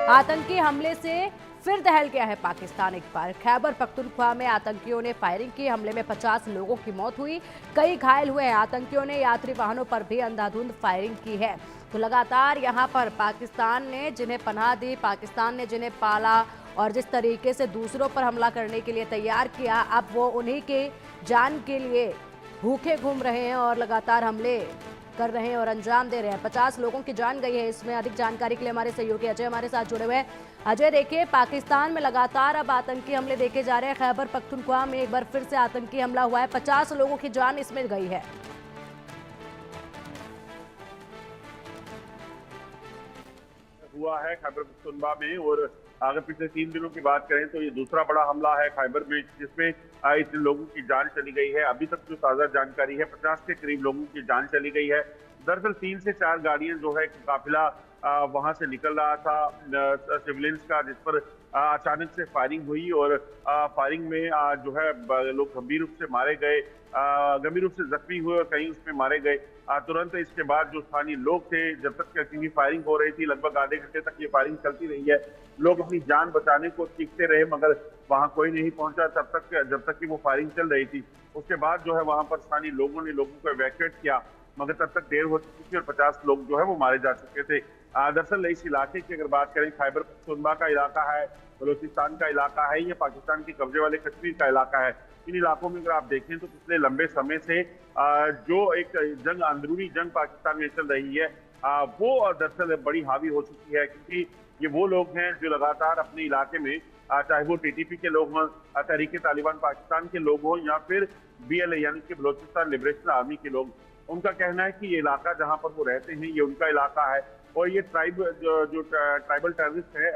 आतंकी हमले से फिर दहल गया है पाकिस्तान एक बार। खैबर पख्तूनख्वा में आतंकियों ने फायरिंग की। हमले में 50 लोगों की मौत हुई, कई घायल हुए हैं। आतंकियों ने यात्री वाहनों पर भी अंधाधुंध फायरिंग की है। तो लगातार यहां पर पाकिस्तान ने जिन्हें पनाह दी, पाकिस्तान ने जिन्हें पाला और जिस तरीके से दूसरों पर हमला करने के लिए तैयार किया, अब वो उन्हीं के जान के लिए भूखे घूम रहे हैं और लगातार हमले कर रहे हैं और अंजाम दे रहे हैं। 50 लोगों की जान गई है। इसमें अधिक जानकारी के लिए हमारे सहयोगी अजय हमारे साथ जुड़े हुए हैं। अजय, देखिए, पाकिस्तान में लगातार अब आतंकी हमले देखे जा रहे हैं। खैबर पख्तूनख्वा में एक बार फिर से आतंकी हमला हुआ है, 50 लोगों की जान इसमें गई है। हुआ है खैबर पख्तूनख्वा में, और अगर पिछले 3 दिनों की बात करें तो ये दूसरा बड़ा हमला है खैबर में, जिसमें इतने लोगों की जान चली गई है। अभी तक जो ताजा जानकारी है, 50 के करीब लोगों की जान चली गई है। दरअसल 3 से 4 गाड़ियां जो है काफिला वहां से निकल रहा था सिविलियंस का, जिस पर अचानक से फायरिंग हुई और फायरिंग में जो है लोग गंभीर रूप से मारे गए, गंभीर रूप से जख्मी हुए और कहीं उसमें मारे गए। तुरंत इसके बाद जो स्थानीय लोग थे, जब तक क्योंकि फायरिंग हो रही थी, लगभग आधे घंटे तक ये फायरिंग चलती रही है, लोग अपनी जान बचाने को सीखते रहे, मगर वहां कोई नहीं पहुंचा जब तक कि वो फायरिंग चल रही थी। उसके बाद जो है वहां पर स्थानीय लोगों ने लोगों को इवैक्यूएट किया, मगर तब तक देर हो चुकी थी और 50 लोग जो है वो मारे जा चुके थे। दरअसल इस इलाके की अगर बात करें, खैबर पख्तूनख्वा का इलाका है, बलोचिस्तान का इलाका है, ये पाकिस्तान के कब्जे वाले कश्मीर का इलाका है। इन इलाकों में अगर आप देखें तो पिछले लंबे समय से जो एक जंग, अंदरूनी जंग पाकिस्तान में चल रही है, वो दरअसल बड़ी हावी हो चुकी है, क्योंकि ये वो लोग हैं जो लगातार अपने इलाके में, चाहे वो टीटीपी के लोग हों, तहरीक तालिबान पाकिस्तान के लोग हों, या फिर बीएलए यानी कि बलोचिस्तान लिबरेशन आर्मी के लोग, उनका कहना है कि ये इलाका जहां पर वो रहते हैं ये उनका इलाका है, और ये जो ट्राइबल टेररिस्ट है,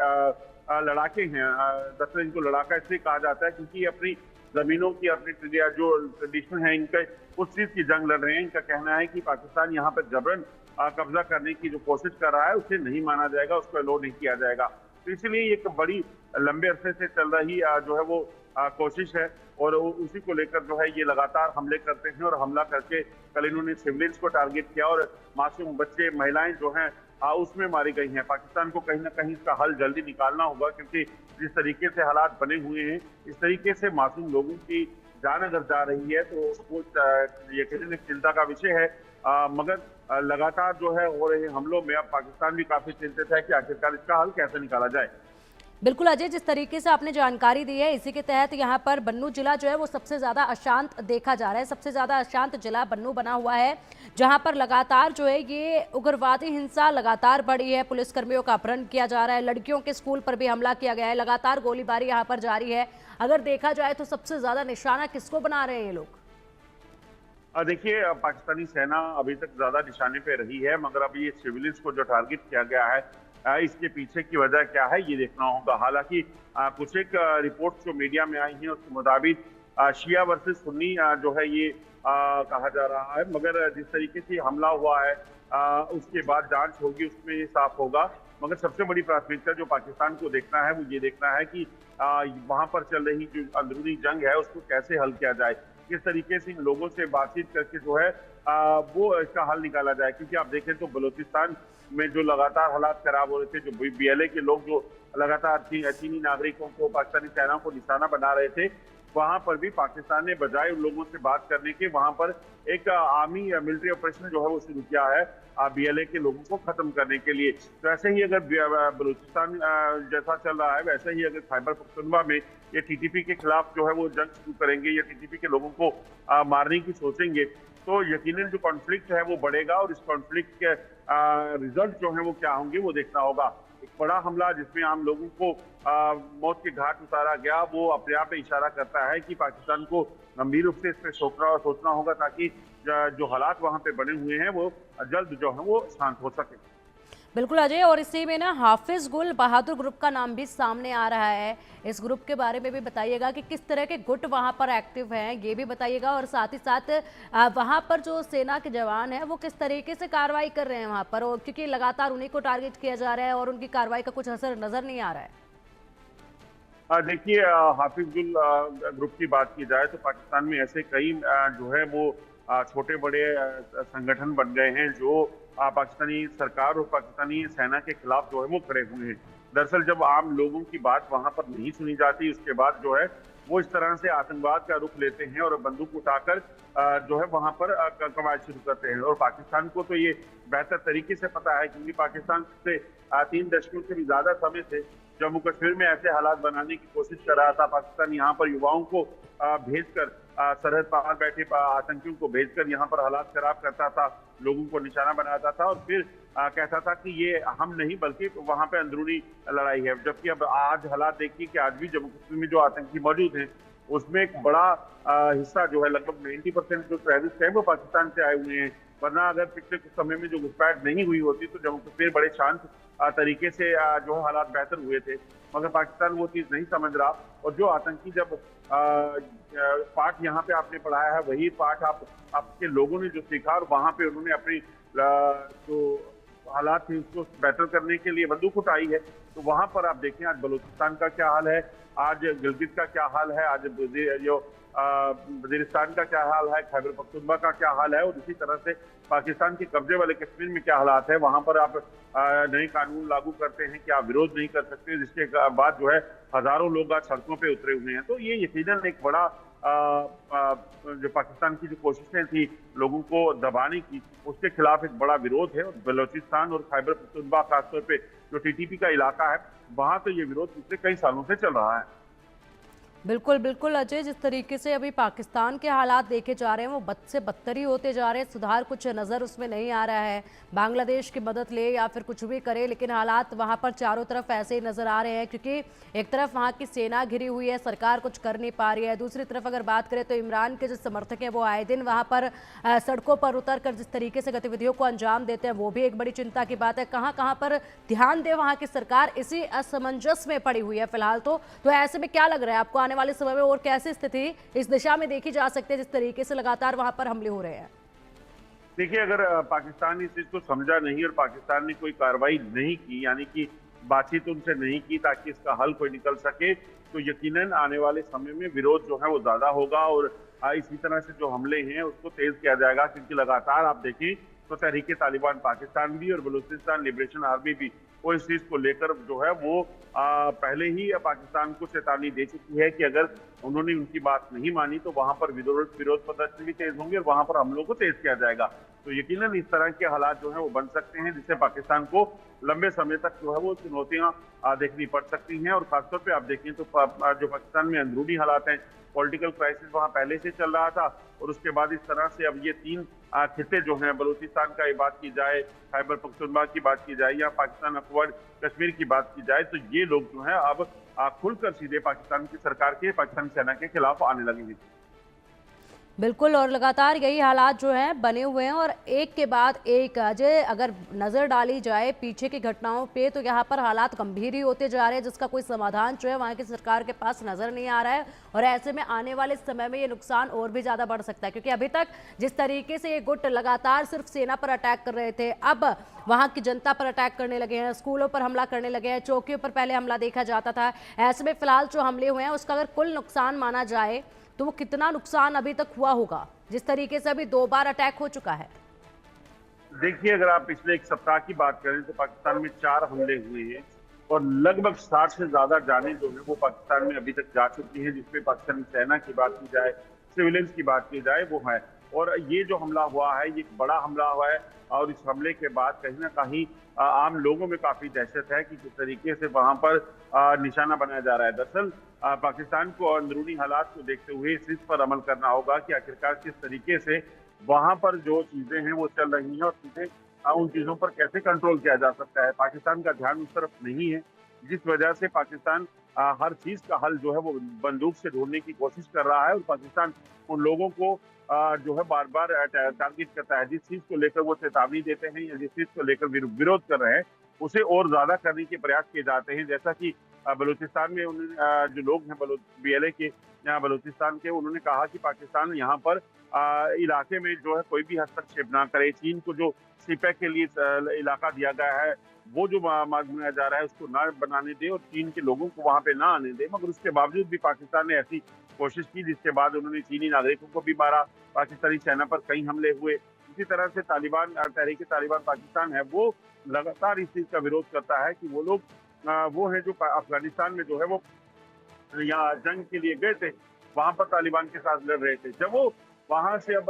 लड़ाके हैं। दरअसल इनको लड़ाका इसलिए कहा जाता है क्योंकि ये अपनी जमीनों की, अपनी जो ट्रेडिशन है इनका, उस चीज की जंग लड़ रहे हैं। इनका कहना है कि पाकिस्तान यहाँ पर जबरन कब्जा करने की जो कोशिश कर रहा है उसे नहीं माना जाएगा, उसको अलो नहीं किया जाएगा। तो इसलिए एक बड़ी लंबे अरसे से चल रही जो है वो कोशिश है, और उसी को लेकर जो है ये लगातार हमले करते हैं, और हमला करके कल इन्होंने सिविलियंस को टारगेट किया और मासूम बच्चे, महिलाएं जो हैं उसमें मारी गई हैं। पाकिस्तान को कहीं ना कहीं इसका हल जल्दी निकालना होगा, क्योंकि जिस तरीके से हालात बने हुए हैं, इस तरीके से मासूम लोगों की जान अगर जा रही है तो वो यकीनन एक चिंता का विषय है। मगर लगातार जो है हो रहे हमलों में अब पाकिस्तान भी काफी चिंतित है कि आखिरकार इसका हल कैसे निकाला जाए। बिल्कुल अजय, जिस तरीके से आपने जानकारी दी है, इसी के तहत यहाँ पर बन्नू जिला जो है वो सबसे ज्यादा अशांत देखा जा रहा है। सबसे ज्यादा अशांत जिला बन्नू बना हुआ है, जहाँ पर लगातार जो है ये उग्रवादी हिंसा लगातार बढ़ी है। पुलिसकर्मियों का अपहरण किया जा रहा है, लड़कियों के स्कूल पर भी हमला किया गया है, लगातार गोलीबारी यहाँ पर जारी है। अगर देखा जाए तो सबसे ज्यादा निशाना किसको बना रहे हैं ये लोग? देखिए, पाकिस्तानी सेना अभी तक ज्यादा निशाने पे रही है, मगर अब ये सिविलियंस को जो टारगेट किया गया है, इसके पीछे की वजह क्या है ये देखना होगा। हालांकि कुछ एक रिपोर्ट जो मीडिया में आई हैं उसके मुताबिक शिया वर्सेस सुन्नी जो है ये कहा जा रहा है, मगर जिस तरीके से हमला हुआ है उसके बाद जांच होगी, उसमें ये साफ होगा। मगर सबसे बड़ी प्राथमिकता जो पाकिस्तान को देखना है वो ये देखना है कि वहां पर चल रही जो अंदरूनी जंग है उसको कैसे हल किया जाए, किस तरीके से इन लोगों से बातचीत करके जो है वो इसका हल निकाला जाए। क्योंकि आप देखें तो बलूचिस्तान में जो लगातार हालात खराब हो रहे थे, जो बीएलए के लोग जो लगातार चीनी नागरिकों को, पाकिस्तानी सेना को निशाना बना रहे थे, वहां पर भी पाकिस्तान ने बजाय उन लोगों से बात करने के वहां पर एक आर्मी मिलिट्री ऑपरेशन जो है वो शुरू किया है बीएलए के लोगों को खत्म करने के लिए। तो ऐसे ही अगर बलूचिस्तान जैसा चल रहा है, वैसे ही अगर खैबर पख्तूनख्वा में ये टीटीपी के खिलाफ जो है वो जंग शुरू करेंगे या टीटीपी के लोगों को मारने की सोचेंगे, तो यकीनन जो कॉन्फ्लिक्ट है वो बढ़ेगा, और इस कॉन्फ्लिक्ट के रिजल्ट जो है वो क्या होंगे वो देखना होगा। एक बड़ा हमला जिसमें आम लोगों को मौत के घाट उतारा गया, वो अपने आप में इशारा करता है कि पाकिस्तान को गंभीर रूप से इस पर सोचना होगा, ताकि जो हालात वहां पे बने हुए हैं वो जल्द जो है वो शांत हो सके। बिल्कुल अजय, और इसी में ना हाफिज गुल बहादुर ग्रुप का नाम भी सामने आ रहा है। इस ग्रुप के बारे में भी बताइएगा कि किस तरह के गुट वहां पर एक्टिव हैं, ये भी बताइएगा, और साथ ही साथ वहां पर जो सेना के जवान हैं वो किस तरीके से कार्रवाई कर रहे हैं वहां पर, और क्योंकि लगातार उन्हीं को टारगेट किया जा रहा है और उनकी कार्रवाई का कुछ असर नजर नहीं आ रहा है। देखिए, हाफिज गुल ग्रुप की बात की जाए तो पाकिस्तान में ऐसे कई जो है वो छोटे बड़े संगठन बन गए हैं जो पाकिस्तानी सरकार और पाकिस्तानी सेना के खिलाफ जो है वो खड़े हुए हैं। दरअसल जब आम लोगों की बात वहां पर नहीं सुनी जाती, उसके बाद जो है वो इस तरह से आतंकवाद का रुख लेते हैं और बंदूक उठाकर जो है वहां पर कवायद शुरू करते हैं। और पाकिस्तान को तो ये बेहतर तरीके से पता है, क्योंकि पाकिस्तान से 3 दशकों से भी ज्यादा समय से जम्मू कश्मीर में ऐसे हालात बनाने की कोशिश कर रहा था। पाकिस्तान यहाँ पर युवाओं को भेजकर सरहद पार बैठे आतंकियों को भेजकर यहाँ पर हालात खराब करता था, लोगों को निशाना बनाता था और फिर कहता था कि ये हम नहीं बल्कि वहां पे अंदरूनी लड़ाई है। जबकि अब आज हालात देखिए कि आज भी जम्मू कश्मीर में जो आतंकी मौजूद हैं उसमें एक बड़ा हिस्सा जो है लगभग 90% जो टेररिस्ट है वो पाकिस्तान से आए हुए हैं। वरना अगर पिछले कुछ समय में जो घुसपैठ नहीं हुई होती तो जम्मू कश्मीर बड़े शांत तरीके से जो है हालात बेहतर हुए थे। मगर पाकिस्तान वो चीज नहीं समझ रहा और जो आतंकी जब पाठ यहाँ पे आपने पढ़ाया है वही पाठ आपके लोगों ने जो सीखा और वहां पे उन्होंने अपनी जो हालात थी उसको बेहतर करने के लिए बंदूक उठाई है। तो वहां पर आप देखें आज बलूचिस्तान का क्या हाल है, आज गिलगित का क्या हाल है, आज जो वजीरिस्तान का क्या हाल है, खैबर पख्तूनख्वा का क्या हाल है और इसी तरह से पाकिस्तान के कब्जे वाले कश्मीर में क्या हालात है। वहां पर आप नए कानून लागू करते हैं कि आप विरोध नहीं कर सकते, जिसके बाद जो है हजारों लोग आज सड़कों पे उतरे हुए हैं। तो ये यकीनन एक बड़ा जो पाकिस्तान की जो कोशिशें थी लोगों को दबाने की, उसके खिलाफ एक बड़ा विरोध है। और बलोचिस्तान और खैबर पख्तूनख्वा खासतौर पे जो टीटीपी का इलाका है वहां तो ये विरोध पिछले कई सालों से चल रहा है। बिल्कुल बिल्कुल अजय, जिस तरीके से अभी पाकिस्तान के हालात देखे जा रहे हैं वो बद से बदतर ही होते जा रहे हैं। सुधार कुछ नज़र उसमें नहीं आ रहा है। बांग्लादेश की मदद ले या फिर कुछ भी करे, लेकिन हालात वहां पर चारों तरफ ऐसे ही नज़र आ रहे हैं, क्योंकि एक तरफ वहां की सेना घिरी हुई है, सरकार कुछ कर नहीं पा रही है। दूसरी तरफ अगर बात करें तो इमरान के जो समर्थक हैं वो आए दिन वहां पर सड़कों पर उतर कर जिस तरीके से गतिविधियों को अंजाम देते हैं वो भी एक बड़ी चिंता की बात है। कहाँ कहाँ पर ध्यान दे वहां की सरकार, इसी असमंजस में पड़ी हुई है फिलहाल। तो ऐसे में क्या लग रहा है आपको आने वाले समय में और कैसी स्थिति इस दिशा में देखी जा सकती है जिस तरीके से लगातार वहां पर हमले हो रहे हैं? देखिए, अगर पाकिस्तान इस चीज को समझा नहीं और पाकिस्तान ने कोई कार्रवाई नहीं की, यानी कि बातचीत उनसे नहीं की ताकि इसका हल कोई निकल सके, तो यकीनन आने वाले समय में विरोध जो है वो ज्यादा होगा और इसी तरह से जो हमले हैं उसको तेज किया जाएगा। क्योंकि लगातार आप देखें तो तहरीके तालिबान पाकिस्तान भी और बलूचिस्तान लिबरेशन आर्मी भी वो इस चीज को लेकर जो है वो पहले ही पाकिस्तान को चेतावनी दे चुकी है कि अगर उन्होंने उनकी बात नहीं मानी तो वहां पर विरोध प्रदर्शन भी तेज होंगे और वहां पर हमलों को तेज किया जाएगा। तो यकीनन इस तरह के हालात जो है वो बन सकते हैं जिससे पाकिस्तान को लंबे समय तक जो है वो चुनौतियां देखनी पड़ सकती हैं। और खासतौर पे आप देखें तो जो पाकिस्तान में अंदरूनी हालात हैं, पॉलिटिकल क्राइसिस वहां पहले से चल रहा था और उसके बाद इस तरह से अब ये 3 खिते जो हैं, बलूचिस्तान का ये बात की जाए, खैबर पख्तूनख्वा की बात की जाए या पाकिस्तान अपवर्ड कश्मीर की बात की जाए, तो ये लोग जो है अब खुलकर सीधे पाकिस्तान की सरकार के, पाकिस्तान सेना के खिलाफ आने लगे हैं। बिल्कुल, और लगातार यही हालात जो हैं बने हुए हैं और एक के बाद एक अजय अगर नज़र डाली जाए पीछे की घटनाओं पे तो यहाँ पर हालात गंभीर ही होते जा रहे हैं, जिसका कोई समाधान जो है वहाँ की सरकार के पास नज़र नहीं आ रहा है। और ऐसे में आने वाले समय में ये नुकसान और भी ज़्यादा बढ़ सकता है, क्योंकि अभी तक जिस तरीके से ये गुट लगातार सिर्फ सेना पर अटैक कर रहे थे, अब वहाँ की जनता पर अटैक करने लगे हैं, स्कूलों पर हमला करने लगे हैं, चौकियों पर पहले हमला देखा जाता था। ऐसे में फिलहाल जो हमले हुए हैं उसका अगर कुल नुकसान माना जाए तो वो कितना नुकसान अभी तक हुआ होगा, जिस तरीके से अभी 2 बार अटैक हो चुका है? देखिए, अगर आप पिछले 1 सप्ताह की बात करें तो पाकिस्तान में 4 हमले हुए हैं और लगभग 60 से ज्यादा जानें जो है वो पाकिस्तान में अभी तक जा चुकी हैं। जिसपे पाकिस्तानी सेना की बात की जाए, सिविलियंस की बात की जाए, वो है। और ये जो हमला हुआ है ये एक बड़ा हमला हुआ है और इस हमले के बाद कहीं ना कहीं आम लोगों में काफी दहशत है कि किस तरीके से वहां पर निशाना बनाया जा रहा है। दरअसल पाकिस्तान को अंदरूनी हालात को देखते हुए इस चीज पर अमल करना होगा कि आखिरकार किस तरीके से वहां पर जो चीजें हैं वो चल रही हैं और चीजें उन चीजों पर कैसे कंट्रोल किया जा सकता है। पाकिस्तान का ध्यान उस तरफ नहीं है, जिस वजह से पाकिस्तान हर चीज का हल जो है वो बंदूक से ढूंढने की कोशिश कर रहा है। और पाकिस्तान उन लोगों को जो है बार बार टारगेट करता है, जिस चीज को लेकर वो चेतावनी देते हैं या जिस चीज को लेकर विरोध कर रहे हैं उसे और ज्यादा करने के प्रयास किए जाते हैं। जैसा कि बलूचिस्तान में उन्होंने जो लोग हैं BLA के यहाँ बलूचिस्तान के, उन्होंने कहा कि पाकिस्तान यहाँ पर इलाके में जो है कोई भी हस्तक्षेप ना करे। चीन को जो सीपैक के लिए इलाका दिया गया है वो जो मार्ग बनाया जा रहा है उसको ना बनाने दे और चीन के लोगों को वहां पे ना आने दे। मगर उसके बावजूद भी पाकिस्तान ने ऐसी कोशिश की जिसके बाद उन्होंने चीनी नागरिकों को भी मारा, पाकिस्तानी सेना पर कई हमले हुए। इसी तरह से तालिबान, तहरीके तालिबान पाकिस्तान है, वो लगातार इस चीज का विरोध करता है कि वो लोग वो है जो अफगानिस्तान में जो है वो यहाँ जंग के लिए गए थे, वहां पर तालिबान के साथ लड़ रहे थे। जब वो वहां से अब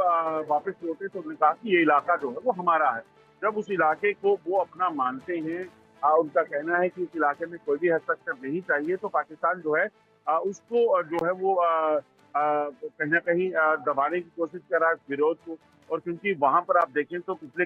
वापस लौटे तो उन्होंने कहा कि ये इलाका जो है वो हमारा है। जब उस इलाके को वो अपना मानते हैं, उनका कहना है कि इस इलाके में कोई भी हस्तक्षेप नहीं चाहिए, तो पाकिस्तान जो है उसको जो है वो कहीं ना कहीं दबाने की कोशिश कर रहा है, विरोध को। और क्योंकि वहां पर आप देखें तो पिछले